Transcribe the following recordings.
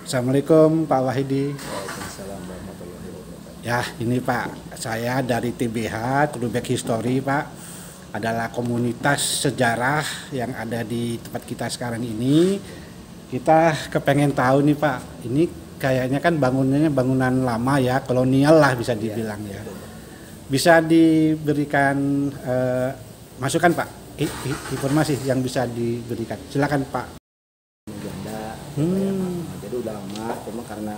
Assalamualaikum Pak Wahidi. Waalaikumsalam warahmatullahi wabarakatuh. Ya, ini Pak, saya dari TBH, Trubek History Pak, adalah komunitas sejarah yang ada di tempat kita sekarang ini. Kita kepengen tahu nih Pak, ini kayaknya kan bangunannya bangunan lama ya, kolonial lah bisa dibilang ya. Bisa diberikan masukan Pak, informasi yang bisa diberikan. Silakan Pak. Belanda, Hmm. jadi udah lama, cuma karena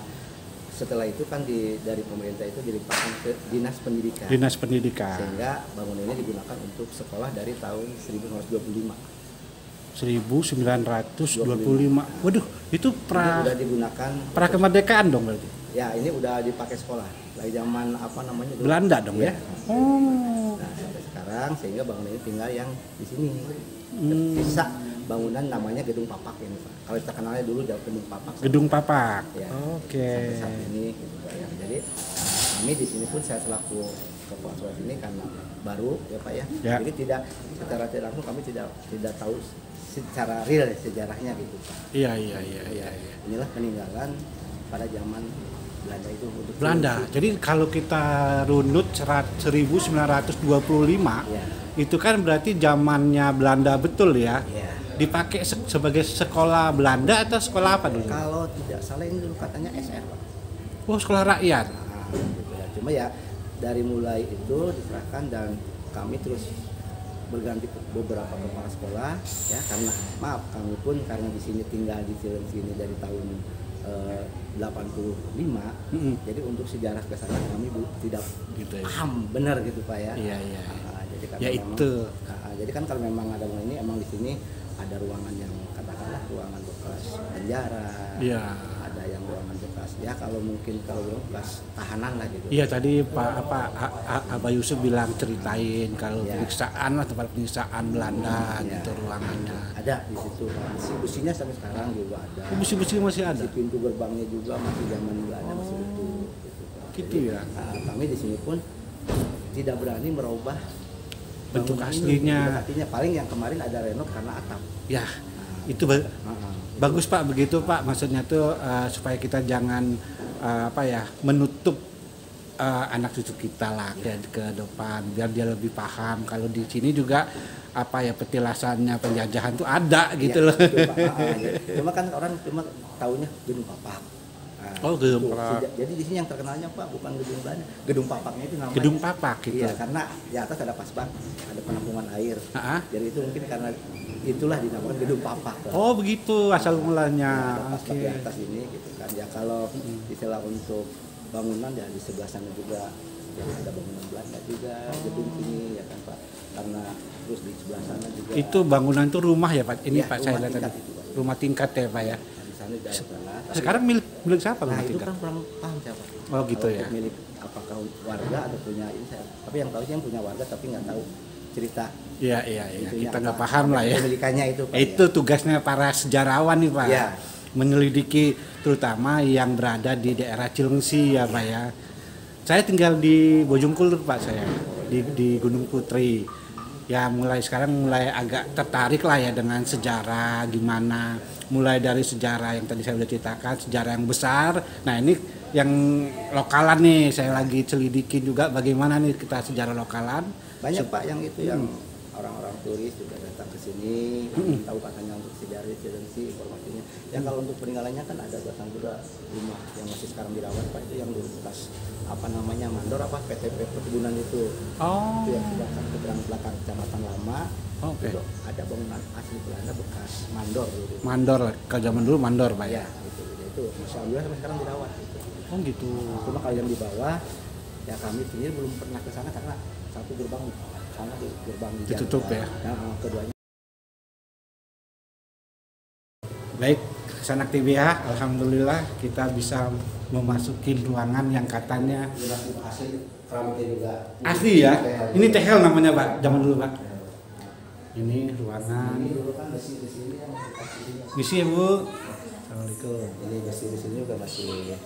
setelah itu kan dari pemerintah itu dilimpahkan ke dinas pendidikan. Dinas Pendidikan. Sehingga bangunan ini digunakan untuk sekolah dari tahun 1925. 1925. Waduh, itu Ini udah digunakan pra kemerdekaan dong berarti. Ya, ini udah dipakai sekolah. Dari zaman apa namanya dulu? Belanda dong ya. Oh. Nah, sampai sekarang sehingga bangunan ini tinggal yang di sini. Hmm. Sisa bangunan namanya Gedung Papak ini, Pak. Kalau terkenalnya dulu Gedung Papak. Gedung Papak. Ya, Oke. sampai saat ini gitu Pak ya. Jadi kami di sini pun saya selaku kepala sekolah ini karena baru ya Pak ya. Ya. Jadi secara tidak langsung kami tidak tahu secara real sejarahnya gitu Pak. Iya. Inilah peninggalan pada zaman Belanda itu untuk Belanda. Jadi kalau kita runut 1925 Ya. itu kan berarti zamannya Belanda betul ya. Ya. Dipakai sebagai sekolah Belanda atau sekolah apa dulu? Kalau tidak salah ini dulu katanya SR Pak. Oh, sekolah rakyat. Nah, gitu ya. Cuma ya dari mulai itu diserahkan dan kami terus berganti beberapa kepala sekolah ya, karena maaf kami pun karena di sini tinggal di sini dari tahun 85. Jadi untuk sejarah ke sana kami tidak Gitu ya. paham benar gitu Pak ya. Iya. Jadi kan Ya memang, itu. jadi kan kalau memang ada bangunan ini emang di sini ada ruangan yang katakanlah ruangan bekas penjara. Iya. Ada yang ruangan bekas ya kalau bekas tahanan lah gitu. Iya tadi Abah Yusuf bilang ceritain kalau Ya. penyiksaan lah, tempat penyiksaan Belanda Ya. gitu ruangannya. Ada di situ. Besi-besinya sampai sekarang juga ada. Besi-besi masih ada. Si pintu gerbangnya juga masih zaman Belanda masih utuh. Gitu ya. Nah, kami di sini pun tidak berani merubah Bentuk bangunan aslinya. ini. Bentuk aslinya paling yang kemarin ada renov karena atap. Ya, Nah, itu bagus Pak begitu Pak. Maksudnya tuh supaya kita jangan menutup anak cucu kita lah ke depan biar dia lebih paham kalau di sini juga petilasannya penjajahan tuh ada gitu Iya, loh. betul, Pak. Cuma kan orang taunya Gedung Papak. Nah, Oh, Gedung itu. Papak. Jadi di sini yang terkenalnya Pak bukan Gedung Belanda, Gedung Papaknya itu namanya. Gedung Papak gitu. Iya, karena di atas ada paspak, ada penampungan air. Ah. Jadi itu mungkin karena itulah dinamakan Gedung Papak. Pak. Oh begitu asal mulanya. Ada paspak Oke. di atas ini gitu kan. Ya kalau istilah untuk bangunan ya di sebelah sana juga ya ada bangunan Belanda juga gedung sini ya kan Pak. Karena terus di sebelah sana juga. Itu bangunan itu rumah ya Pak. Ini Ya, Pak saya rumah lihat tadi. tingkat itu, Pak. Rumah tingkat ya Pak ya. Di sana di daerah sana. Tapi- Sekarang milik siapa Nah rumah itu tingkat? kan kurang paham siapa. Oh gitu Kalau ya. untuk milik apakah warga atau punya ini saya. Tapi yang tahu sih yang punya warga tapi nggak tahu cerita. Iya. Itunya Kita nggak apa, paham lah ya. Kepemilikannya itu. Pak, Itu tugasnya para sejarawan nih Pak. Ya. Menyelidiki terutama yang berada di daerah Cilengsi ya Pak ya. Saya tinggal di Bojongkulur Pak saya di Gunung Putri. Ya mulai agak tertarik lah ya dengan sejarah gimana. Mulai dari sejarah yang tadi saya udah ceritakan, sejarah yang besar. Nah ini yang lokalan nih saya lagi selidikin juga bagaimana nih kita sejarah lokalan. Banyak Pak yang itu yang orang-orang turis juga datang ke sini, tahu katanya untuk sejarah Cilengsi informasinya. Ya kalau untuk peninggalannya kan ada datang juga rumah yang masih sekarang dirawat Pak itu yang dulu bekas mandor PTP perkebunan itu. Oh. Itu yang sebelah belakang kecamatan lama. Oke. Itu ada bangunan asli Belanda bekas mandor dulu. Mandor, kalau zaman dulu mandor Pak ya. Ya, itu Masya Allah sampai sekarang dirawat. Gitu. Oh gitu. Cuma kalau yang di bawah, ya kami sendiri belum pernah ke sana karena satu gerbang sana di gerbang di Ditutup ya? Nah, keduanya. Baik, Sanak TBH, alhamdulillah kita bisa memasuki ruangan yang katanya Asli keramiknya juga. asli ya. Ini tehel namanya Pak, zaman dulu Pak. Ini ruangan. Ini dulu kan besi-besi yang bekas ini. Misi ya Bu. Assalamualaikum. Ini besi-besi juga masih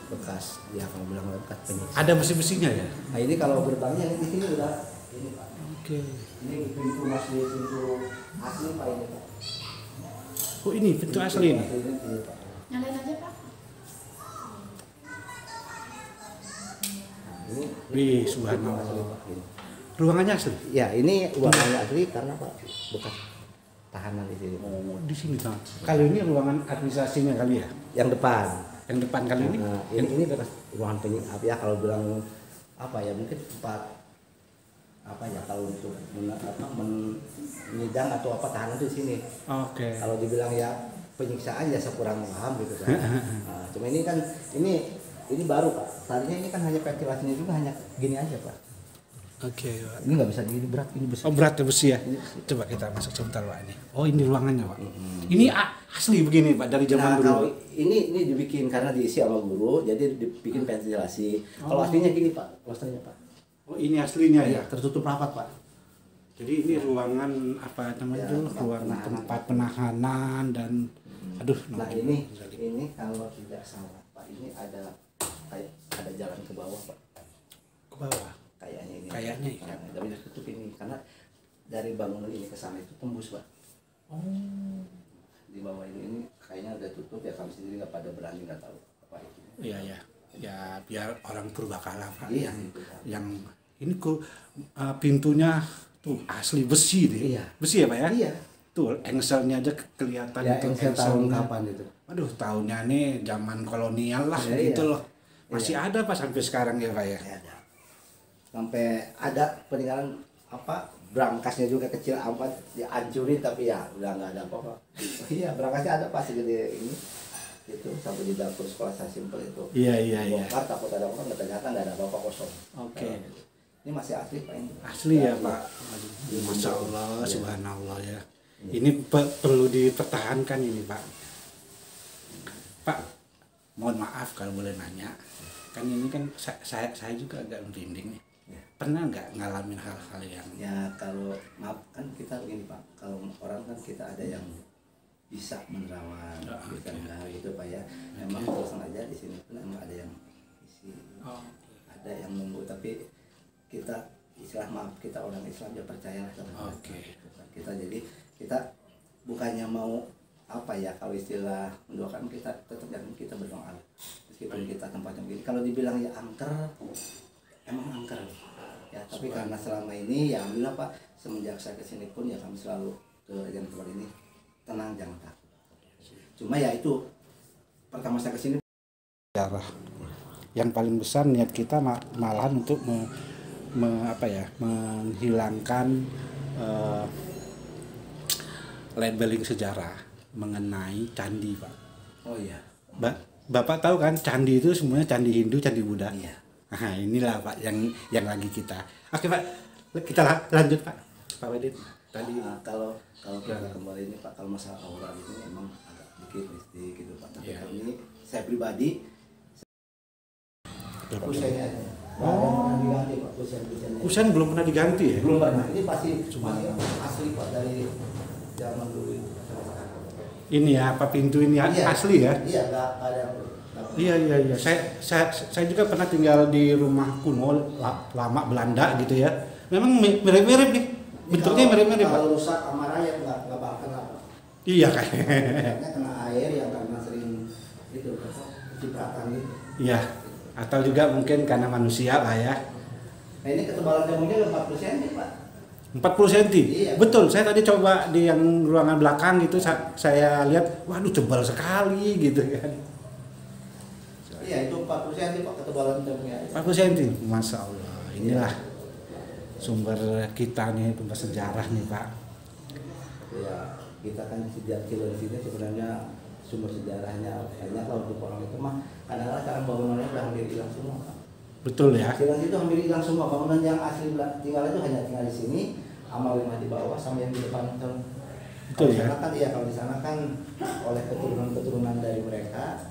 bekas, ya kalau bilang bekas penyiksaan. Ada besi-besinya ya? Nah ini kalau gerbangnya di sini udah ini Pak. Oke. Ini pintu asli Pak ini Pak. Oh ini pintu asli nih. Ini Pak. Nyalain aja Pak. Wih, Asli, subhanallah. Pak, ini. Ruangannya asli? Ya, ini ruangannya asli karena Pak bekas tahanan di sini. Oh, di sini kan. Kali ini ruangan administrasinya kali ya? Yang depan. Yang depan kali ini? Nah, ini bekas ruangan penyikap ya, kalau bilang apa ya, mungkin tempat apa ya, kalau untuk menyidang atau apa tahanan itu di sini. Oke. Kalau dibilang ya penyiksaan ya sekurang paham gitu kan. Nah, cuma ini kan ini baru Pak. Tadinya ini kan hanya ventilasinya juga hanya gini aja Pak. Oke, Pak. Ini nggak bisa gini, berat, ini besar. Oh, berat ya besi ya? Coba kita masuk sebentar Pak ini. Oh, ini ruangannya Pak. Ini asli begini Pak dari zaman Nah, dulu. kalau ini dibikin karena diisi sama guru, jadi dibikin ventilasi. Kalau aslinya gini Pak, aslinya Pak. Oh, ini aslinya ya? Tertutup rapat Pak. Jadi ini ruangan apa namanya Ya, itu? Ruangan tempat penahanan dan aduh. Nah ini kalau tidak salah Pak, ini ada kayak ada jalan ke bawah Pak. Ke bawah. Kayaknya ini. Kayaknya ya. Nah, tapi ditutup ini karena dari bangunan ini ke sana itu tembus Pak. Oh. Di bawah ini kayaknya udah tutup ya, kami sendiri nggak pada berani, nggak tahu apa itu. Iya ya. Ya biar orang purbakala Pak. Iya, Yang ini pintunya tuh asli besi deh. Iya. Besi ya Pak ya? Iya. Tuh engselnya aja kelihatan Ya, itu engsel tahun engselnya. kapan itu? Aduh, tahunnya nih zaman kolonial lah Ya, gitu iya. loh. Masih ada Pak sampai sekarang ya Pak ya? Ya, ada. Sampai ada peninggalan apa, berangkasnya juga kecil amat dihancurin, tapi ya udah nggak ada apa-apa. Iya, berangkasnya ada pas segede ini. Itu sampai di dapur sekolah saya simpel itu. Iya. Bongkar, takut ada apa, nggak, ternyata nggak ada apa-apa, kosong. Oke. Ini masih asli Pak ini. Asli ya Pak. Aduh, Masya Allah, subhanallah ya. Ini perlu dipertahankan ini Pak. Pak, mohon maaf kalau boleh nanya. Kan ini kan saya juga agak merinding nih. Pernah nggak ngalamin hal-hal yang Ya kalau maaf kan kita begini Pak, kalau orang kan kita ada yang bisa menerawang, kita enggak gitu Pak ya. Memang terus aja di sini pun emang ada yang isi, ada yang nunggu, tapi kita istilah maaf, kita orang Islam ya percayalah sama kita. Jadi kita bukannya mau apa ya, kalau istilah mendoakan, kita tetap jangan kita berdoa meskipun kita tempatnya begini. Kalau dibilang ya angker, emang angker ya, tapi karena selama ini ya alhamdulillah Pak, semenjak saya kesini pun ya kami selalu ke yang tempat ini tenang, jangan takut. Cuma ya itu pertama saya kesini sejarah yang paling besar, niat kita malahan untuk menghilangkan labeling sejarah mengenai candi Pak. Oh iya. Bapak tahu kan candi itu semuanya candi Hindu, candi Buddha. Iya. Nah inilah Pak yang lagi kita. Oke Pak, kita lanjut Pak. Pak Wadid tadi. Kalau kita kembali ini Pak, kalau masalah aura ini memang agak dikit mistik gitu Pak. Tapi kami, saya pribadi, kusennya pernah diganti Pak, kusennya. Kusen belum pernah diganti ya? Belum pernah. Ini masih asli Pak, dari zaman dulu itu. Ini ya, apa pintu ini asli ya? Iya, nggak ada yang. Iya. Saya juga pernah tinggal di rumah kuno lama Belanda gitu ya. Memang mirip-mirip nih. Bentuknya mirip-mirip Pak. Kalau rusak sama rayap nggak bakal kena. Iya kan. Kayaknya kena air yang karena sering itu cipratan gitu. Iya. Atau juga mungkin karena manusia lah ya. Nah ini ketebalan jamunya 40 cm Pak. 40 cm. Iya. Betul, saya tadi coba di yang ruangan belakang gitu saya lihat, waduh tebal sekali gitu kan. Iya, itu 40 cm Pak ketebalan jamunya. 40 cm. Masya Allah. Inilah sumber kita nih, sumber sejarah nih Pak. Ya, kita kan sejak kilo di sini sebenarnya sumber sejarahnya banyak lah untuk orang itu mah. Kadang-kadang sekarang bangunannya udah hampir hilang semua Pak. Betul ya. Silang itu hampir hilang semua, bangunan yang asli tinggal itu hanya tinggal di sini, amal rumah di bawah sama yang di depan itu. Betul ya. Kan iya, kalau di sana kan oleh keturunan dari mereka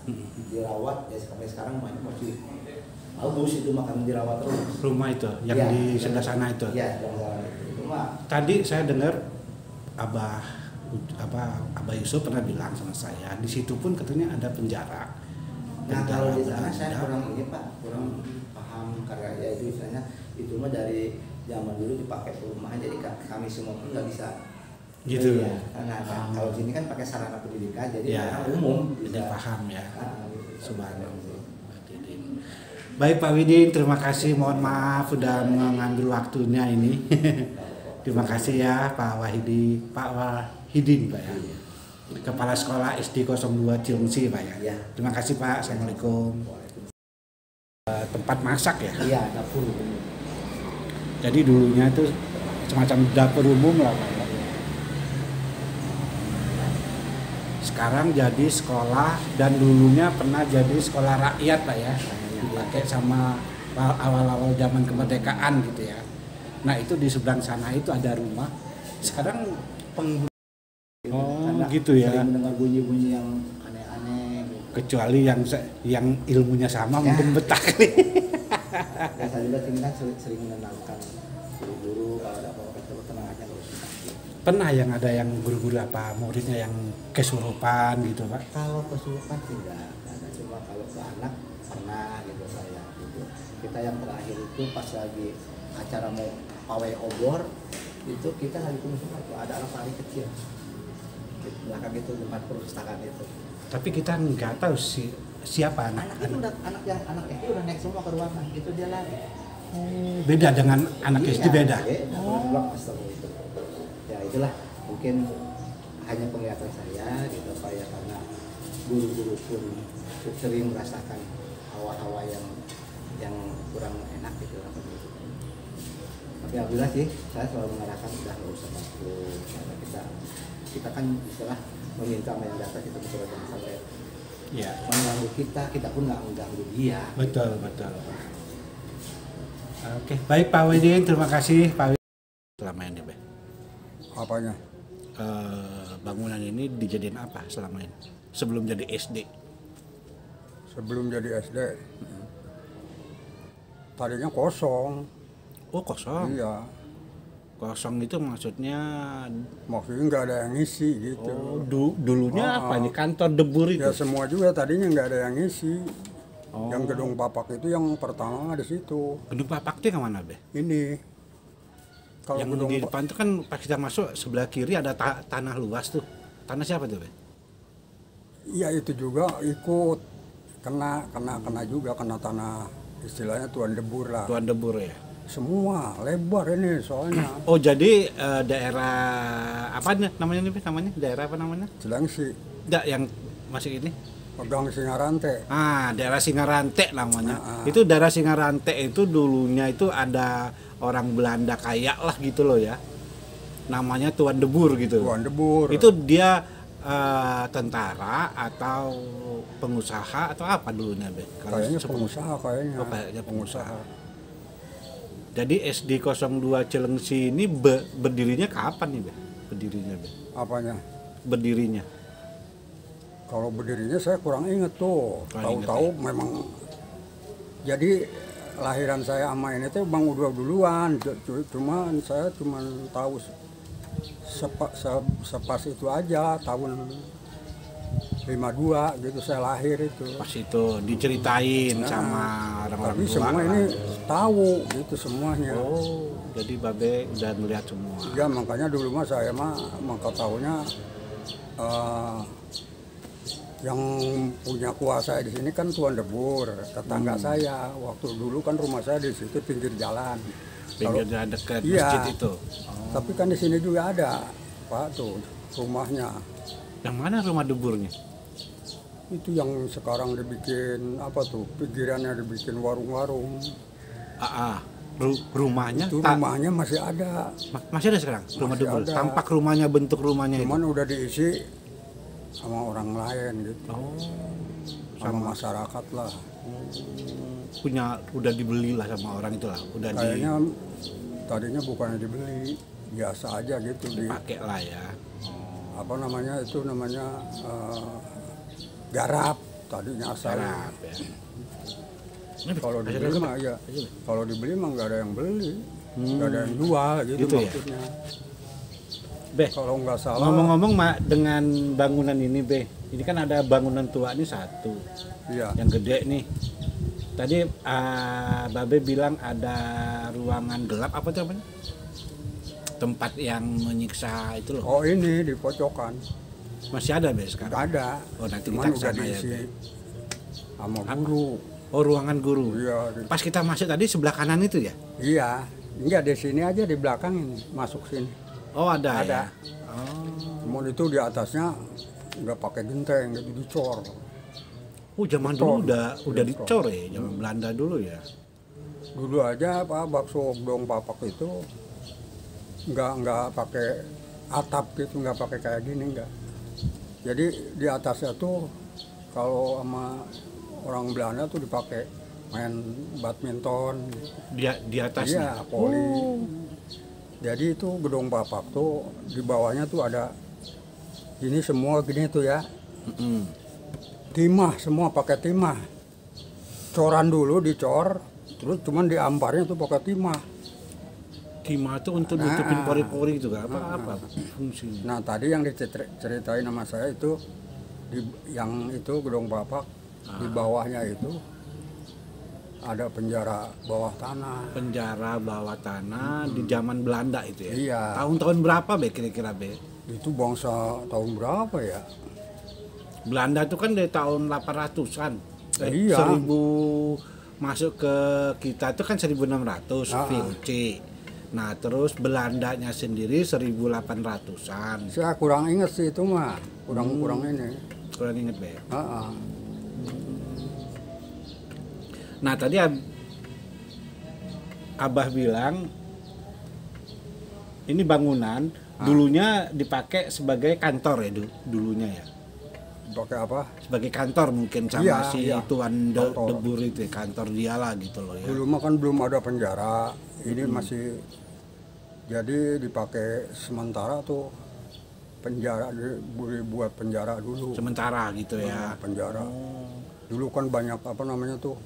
dirawat ya, sampai sekarang masih bagus itu, makan dirawat terus. Rumah itu yang Ya, di sebelah sana itu. Iya, yang salah itu. Cuma Tadi saya dengar Abah Yusuf pernah bilang sama saya, di situ pun katanya ada penjara. nah kalau di sana Belanda. saya kurang ini Pak, kurang paham karena ya itu misalnya itu mah dari zaman dulu dipakai perumahan, jadi kami semua pun nggak bisa Gitu. ya, karena kalau sini kan pakai sarana pendidikan, jadi Ya, orang umum jadi bisa paham ya. gitu. Subhanallah. Baik Pak Widin, terima kasih. Mohon maaf sudah mengambil waktunya ini. Terima kasih ya Pak Wahidin, Pak ya. Kepala Sekolah SD 02 Cilengsi Pak ya. Ya. Terima kasih Pak. Assalamualaikum. Tempat masak ya. Iya, dapur. Jadi dulunya itu semacam dapur umum lah Pak ya. Sekarang jadi sekolah dan dulunya pernah jadi sekolah rakyat Pak ya. Dipakai sama awal-awal zaman kemerdekaan gitu ya. Nah itu di seberang sana itu ada rumah. Sekarang penghuni. Oh gitu ya. Sering mendengar bunyi-bunyi yang aneh-aneh. Gitu. Kecuali yang ilmunya sama Ya. mungkin betah kali. Dan saya juga sini kan sering menenangkan guru-guru kalau ada apa-apa itu tenang aja kalau kita. Pernah yang ada yang guru-guru apa muridnya yang kesurupan gitu Pak? Kalau kesurupan tidak ada, cuma kalau ke anak pernah gitu saya gitu. Kita yang terakhir itu pas lagi acara mau pawai obor itu kita lagi kumpul semua tuh ada anak paling kecil di belakang itu tempat perpustakaan itu. Tapi kita nggak tahu siapa Anak itu udah anak itu udah naik semua ke ruangan itu dia lari. Beda dengan anak SD beda. Blok itu. Ya itulah mungkin hanya penglihatan saya gitu Pak ya karena guru-guru pun sering merasakan hawa-hawa yang kurang enak gitu apa gitu. Tapi alhamdulillah sih saya selalu mengarahkan udah nggak usah takut karena kita kan istilah meminta sama yang data kita bisa jangan sampai Ya. mengganggu kita pun nggak mengganggu dia. Betul. Oke, baik Pak Widin, terima kasih Pak Widin. Selama ini, Be. Apanya? Bangunan ini dijadiin apa selama ini? Sebelum jadi SD. Sebelum jadi SD, tadinya kosong. Oh kosong. Iya, Kosong itu maksudnya. maksudnya nggak ada yang ngisi gitu. Oh, dulunya Oh, apa ini kantor debur itu? Ya semua juga tadinya nggak ada yang ngisi. Oh. Yang gedung Papak itu yang pertama di situ. Gedung Papak itu kemana, Be? Ini. Kalau Yang gedung di depan itu kan pas kita masuk sebelah kiri ada tanah luas tuh. Tanah siapa tuh, Be? Iya itu juga ikut kena juga kena tanah istilahnya tuan debur lah. Tuan debur ya. Semua lebar ini soalnya. Oh jadi daerah apa namanya nih, Be? Namanya daerah apa namanya? Cilengsi, Enggak yang masih ini. pegang Singarante. Daerah Singarante namanya. Itu daerah Singarante itu dulunya itu ada orang Belanda kaya lah gitu loh ya. Namanya Tuan Debur gitu. Tuan debur. Itu dia tentara atau pengusaha atau apa dulunya, Be? Kayaknya pengusaha kayaknya. Oh, kayaknya pengusaha. Jadi SD 02 Cilengsi ini berdirinya kapan nih, Be? Berdirinya, Be? Apanya? Berdirinya. Kalau berdirinya saya kurang inget tuh. Kurang inget, Tahu-tahu memang jadi lahiran saya sama ini tuh bang udah duluan. Cuma saya cuma tahu sepas itu aja tahun 52 gitu saya lahir itu. Pas itu diceritain sama orang-orang Tapi tua. semua lah. ini tahu gitu semuanya. Oh, jadi Babe udah melihat semua. Ya makanya dulu mah saya mah maka tahunya yang punya kuasa di sini kan Tuan Debur, tetangga saya. Waktu dulu kan rumah saya di situ pinggir jalan. Pinggir jalan dekat Iya. masjid itu. Tapi kan di sini juga ada, Pak tuh rumahnya. Yang mana rumah deburnya? Itu yang sekarang dibikin apa tuh? Pinggirannya dibikin warung-warung. Rumahnya Itu rumahnya masih ada. Masih ada sekarang rumah Masih debur. ada. Tampak rumahnya, bentuk rumahnya Cuman itu. udah diisi sama orang lain gitu. Oh, Sama masyarakat lah. udah dibeli lah sama orang itu lah. Udah Kayaknya tadinya bukannya dibeli, biasa aja gitu dipakai lah ya. apa namanya itu namanya garap tadinya asal. Garap ya. Kalau Masih dibeli ada mah ya, Masih ada? kalau dibeli mah nggak ada yang beli, nggak ada yang jual gitu, Gitu ya? maksudnya. Be, Kalau nggak salah. ngomong-ngomong dengan bangunan ini, Be, ini kan ada bangunan tua ini satu, Iya. yang gede nih. Tadi Babe bilang ada ruangan gelap apa tuh namanya? Tempat yang menyiksa itu loh. Oh ini di pojokan. Masih ada, Be, Nggak sekarang? ada. Oh, nanti Cuman kita udah kesana ya, diisi Be. sama guru. Oh, ruangan guru. Iya, Pas kita masuk tadi sebelah kanan itu ya? iya. Enggak di sini aja di belakang ini, masuk sini. Oh, ada. Ada. Ya? Oh. Cuman itu di atasnya nggak pakai genteng, jadi dicor. Oh, zaman Dicor. dulu udah Dicor. dicor ya, zaman Belanda dulu ya. Dulu aja bakso gedong papak itu nggak pakai atap gitu, nggak pakai kayak gini nggak. Jadi di atasnya tuh kalau sama orang Belanda tuh dipakai main badminton. Di atasnya. Iya, poli. Jadi itu gedong papak tuh di bawahnya tuh ada ini semua gini tuh ya. Mm-mm. Timah, semua pakai timah. Coran dulu dicor, terus cuman diamparnya tuh pakai timah. Timah itu untuk nutupin pori-pori itu kan? Apa fungsinya? Nah tadi yang diceritain sama saya itu yang itu gedong papak di bawahnya itu ada penjara bawah tanah. Penjara bawah tanah di zaman Belanda itu ya? Iya. Tahun-tahun berapa Be kira-kira Be? Itu bangsa tahun berapa ya? Belanda itu kan dari tahun 800-an. Iya. 1000 masuk ke kita itu kan 1600 VOC. Nah, terus Belandanya sendiri 1800-an. Saya kurang inget sih itu mah, kurang ini. Kurang inget Be. Ah. Nah, tadi Abah bilang ini bangunan dulunya dipakai sebagai kantor ya dulunya ya. Pakai apa? Sebagai kantor mungkin sama Iya, si iya. Tuan Kantor. Debur itu ya, kantor dia lah gitu loh ya. Dulu mah kan belum ada penjara, ini masih jadi dipakai sementara tuh penjara buat penjara dulu. Sementara gitu ya. Penjara. Dulu kan banyak apa namanya tuh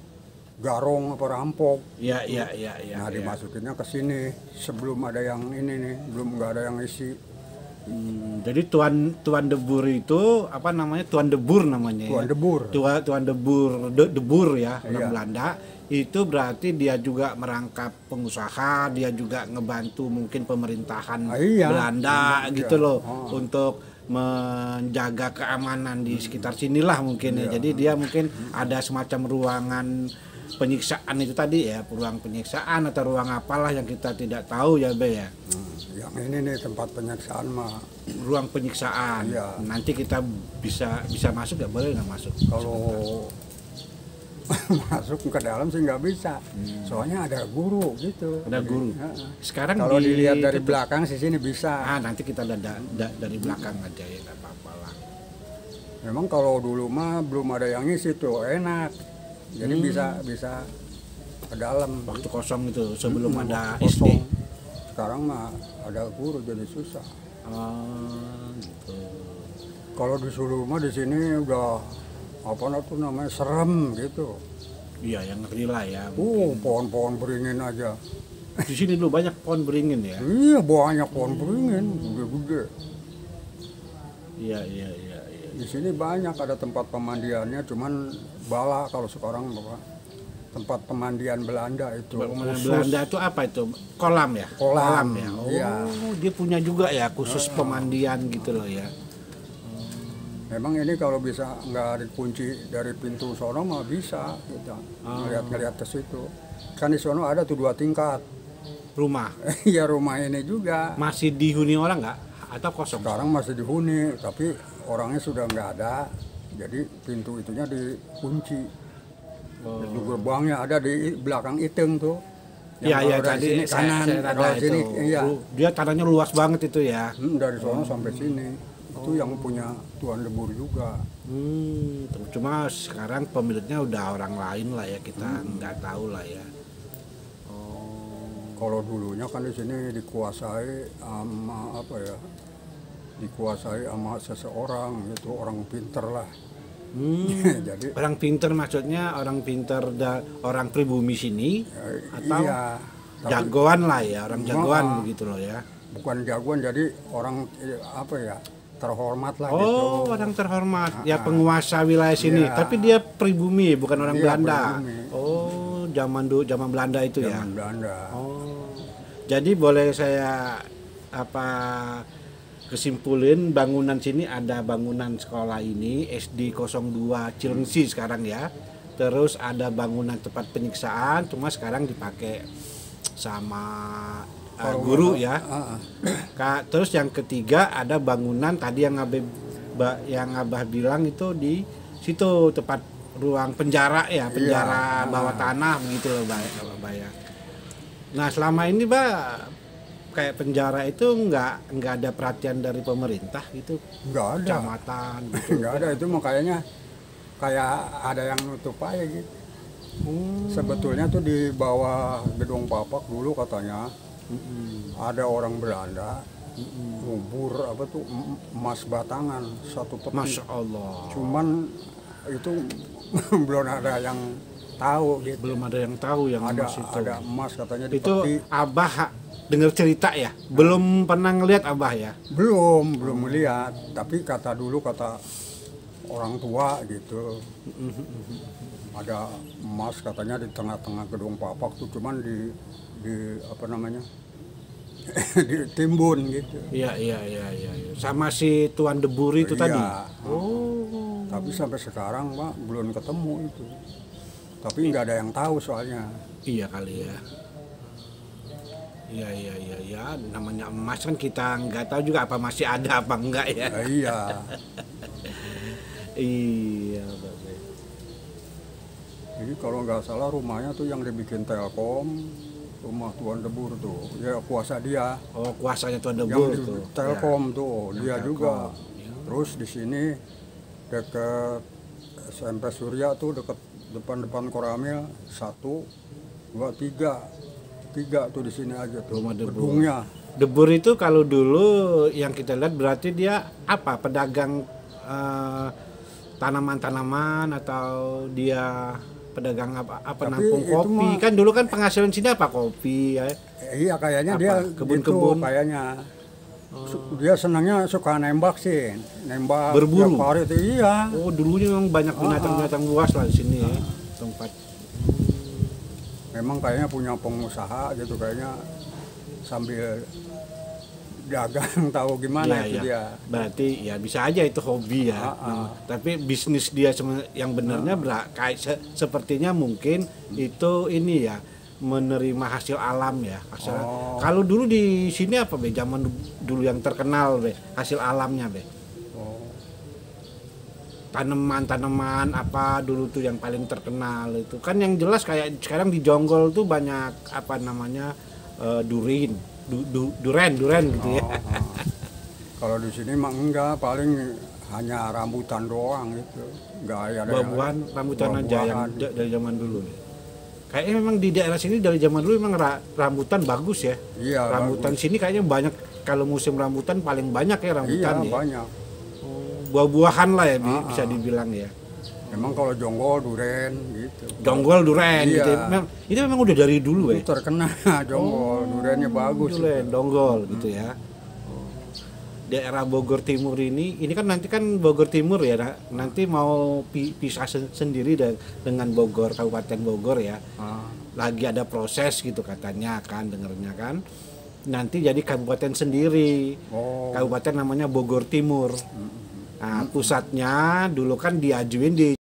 garong apa rampok. Iya. Nah dimasukinnya ke sini sebelum ada yang ini nih, belum nggak ada yang isi. Jadi Tuan Debur itu apa namanya? Tuan Debur namanya. Tuan ya? Debur. Tuan Debur, Debur ya orang Iya. Belanda. Itu berarti dia juga merangkap pengusaha, dia juga ngebantu mungkin pemerintahan Iya. Belanda Iya. gitu loh Oh. untuk menjaga keamanan di sekitar sinilah mungkin ya. Jadi dia mungkin ada semacam ruangan penyiksaan itu tadi ya, ruang penyiksaan atau ruang apalah yang kita tidak tahu ya Be ya. Yang ini nih tempat penyiksaan mah Ruang penyiksaan. Iya. Nanti kita bisa masuk nggak, boleh nggak masuk? kalau masuk ke dalam sih nggak bisa. Soalnya ada guru gitu. Ada guru. Sekarang Kalau dilihat dari ditutup. belakang sih sini bisa. Nanti kita dari belakang aja ya, nggak apa-apa lah. Memang kalau dulu mah belum ada yang ngisi tuh enak. Jadi bisa ke dalam. Waktu kosong itu sebelum ada Kosong. SD. Sekarang mah ada guru jadi susah. Gitu. Kalau disuruh mah di sini udah apa tuh namanya serem gitu. Iya, yang ngeri lah ya. Pohon-pohon beringin aja. Di sini dulu banyak pohon beringin ya. Iya banyak pohon beringin, gede-gede. Iya. Di sini banyak ada tempat pemandiannya, cuman bala kalau sekarang Bapak. Tempat pemandian Belanda itu Bangunan khusus. Belanda itu apa itu? Kolam ya? Kolam, ya. Oh, iya. dia punya juga ya khusus pemandian gitu loh ya. Memang ini kalau bisa nggak dikunci dari pintu sono mah bisa kita ngeliat ke situ. Kan di sono ada tuh 2 tingkat. Rumah Iya rumah ini juga. masih dihuni orang nggak? Atau kosong? Sekarang masih dihuni, tapi orangnya sudah nggak ada. Jadi pintu itunya dikunci. Di gerbangnya ada di belakang Iteng tuh. Iya Yang kalau dari tadi sini kanan, saya tanda kalau itu. sini iya. Dia tanahnya luas banget itu ya. Dari sono sampai sini. Itu yang punya Tuan Debur juga. Cuma sekarang pemiliknya udah orang lain lah ya, kita nggak tahu lah ya. Kalau dulunya kan di sini dikuasai sama apa ya? Dikuasai sama seseorang, itu orang pinter lah. Jadi Orang pinter maksudnya orang pinter orang pribumi sini atau iya, tapi jagoan lah ya, orang jagoan Maaf. begitu loh ya. bukan jagoan, jadi orang apa ya? Terhormat lah gitu. Oh, orang terhormat, ya penguasa wilayah sini. Iya. Tapi dia pribumi, bukan orang Iya, Belanda. pribumi. Oh, zaman Belanda itu ya. Zaman Belanda. Oh, jadi boleh saya kesimpulin bangunan sini ada bangunan sekolah ini SD 02 Cilengsi sekarang ya. terus ada bangunan tempat penyiksaan, cuma sekarang dipakai sama guru ya. Terus yang ketiga ada bangunan tadi yang Abah bilang itu di situ tempat ruang penjara ya, penjara bawah tanah begitu loh Mbak ya. Nah selama ini Mbak kayak penjara itu nggak ada perhatian dari pemerintah gitu, Nggak ada. kecamatan gitu. Nggak ada, itu makanya kayak ada yang nutup aja gitu. Sebetulnya tuh di bawah gedung Papak dulu katanya ada orang Belanda ngubur apa tuh emas batangan 1 peti. Masya Allah. Cuman itu belum ada yang tahu gitu. Belum ada yang tahu yang Ada emas itu. ada emas katanya di Itu peti. Abah dengar cerita ya, belum pernah ngelihat Abah ya. Belum melihat, tapi kata orang tua gitu. Ada emas katanya di tengah-tengah gedung Papak tuh, cuman di apa namanya? ditimbun gitu. Iya. Sama si Tuan Deburi itu tadi. Oh. Tapi sampai sekarang Pak belum ketemu itu. Tapi nggak ada yang tahu soalnya. Iya kali ya. Iya. Namanya emas kan kita nggak tahu juga apa masih ada apa enggak ya. Iya. Iya, Bapak. Jadi kalau nggak salah rumahnya tuh yang dibikin Telkom, rumah Tuan Debur tuh, ya kuasa dia. Oh, kuasanya Tuan Yang Debur di tuh. Telkom tuh, dia Telkom. juga. Ya. Terus di sini dekat SMP Surya tuh dekat depan Koramil 1, 2, 3 tuh di sini aja tuh. Rumah Debur. Gedungnya. Debur itu kalau dulu yang kita lihat berarti dia apa? Pedagang tanaman-tanaman atau dia pedagang apa Tapi nampung itu kopi mah- kan dulu kan penghasilan sini apa kopi ya. Iya kayaknya Apa? dia Kebun-kebun? gitu kayaknya. Dia senangnya suka nembak sih, nembak Berburu? tiap hari tuh, iya. Oh dulunya memang banyak binatang-binatang buas lah di sini ya, tempat. Memang kayaknya punya pengusaha gitu kayaknya sambil dagang tahu gimana itu dia. Berarti ya bisa aja itu hobi ya. Tapi bisnis dia yang benarnya sepertinya mungkin itu ini ya menerima hasil alam ya. Kalau dulu di sini apa be? Zaman dulu yang terkenal be, hasil alamnya be. Tanaman-tanaman apa dulu tuh yang paling terkenal itu kan yang jelas kayak sekarang di Jonggol tuh banyak apa namanya duren gitu ya. Kalau di sini mah enggak, paling hanya rambutan doang itu. Enggak ada Buah-buahan rambutan aja yang buah-buahan. dari zaman dulu ya. Kayaknya memang di daerah sini dari zaman dulu memang rambutan bagus ya. Iya, Rambutan bagus. sini kayaknya banyak, kalau musim rambutan paling banyak ya rambutan Iya, ya. banyak. Buah-buahan lah ya bisa dibilang ya. Memang kalau jonggol duren gitu. Jonggol duren Iya. gitu. Ini memang udah dari dulu ya. Itu terkenal jonggol, durennya bagus. Duren, donggol gitu ya. Daerah Bogor Timur ini kan nanti kan Bogor Timur ya, nanti mau pisah sendiri dengan Bogor, Kabupaten Bogor ya. Lagi ada proses gitu katanya kan, dengernya kan. Nanti jadi kabupaten sendiri. Oh. Kabupaten namanya Bogor Timur. Nah, pusatnya dulu kan diajuin di